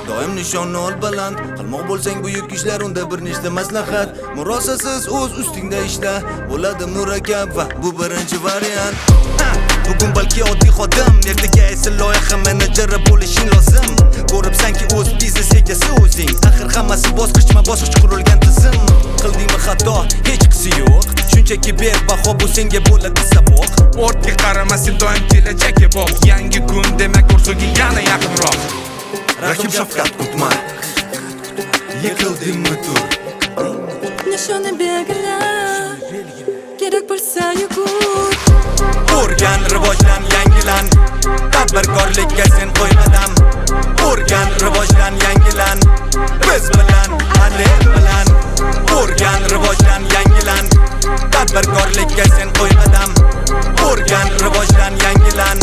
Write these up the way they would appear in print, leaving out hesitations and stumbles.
Doim nishonni ol baland, qilmoq bo'lsang buyuk ishlar, unda bir nechta maslahat. Murosasiz o'z ustingda ishla, bo'ladi murakkab va bu birinchi variant. Bugun balki oddiy xodim, ertaga esa loyiha menejeri bo'lishing lozim. Ko'ribsanki o'z biznes egasi o'zing, axir hammasi bosqichma-bosqich qurilgan tizim. Qildingmi xato, hech qisi yo'q, shunchaki ber baho, bu senga bo'ladi saboq. Ortga qarama, sen doim kelajakka boq. Yangi kun demak orzuga yana yaqinroq. Raqib shafqat kutma, yiqildingmi tur. Nishonni belgila, kerak bo'lsa yugur. O'rgan, rivojlan, yangilan, tadbirkorlikka sen qo'y qadam. O'rgan, rivojlan, yangilan, biz bilan, Alem bilan. O'rgan, rivojlan, yangilan, tadbirkorlikka sen qo'y qadam. O'rgan, rivojlan, yangilan,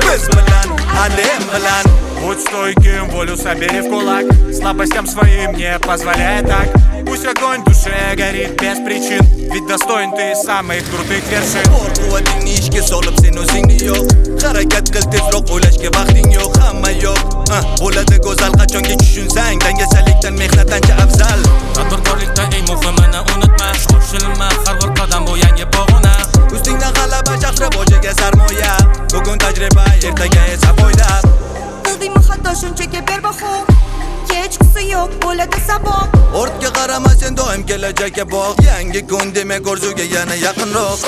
biz bilan, Alem bilan. Будь стойким, волю собери в кулак. Слабостям своим не позволяй так. Пусть огонь в душе горит без причин, ведь достоин ты самых крутых вершин. Quvvatingni ishga solib sen o'zingni yo'q. Harakat qil, tezroq o'ylashga vaqting yo'q, hamma yo'q. Bo'ladi go'zal qachonki tushunsang, dangasalikdan mehnatdancha afzal. Tadbirkorlikda eng muhimini unutma, shoshilma, har bir qadam bu yangi pog'ona. Ustingda g'alaba, shaxs rivojiga sarmoya. Bugun tajriba, ertaga esa foyda. Qildingmi xato, shunchaki ber baho, hech qisi yo'q, bo'ladi saboq. Ortga qarama, sen doim kelajakka boq. Yangi kun demak orzuga yana yaqinroq.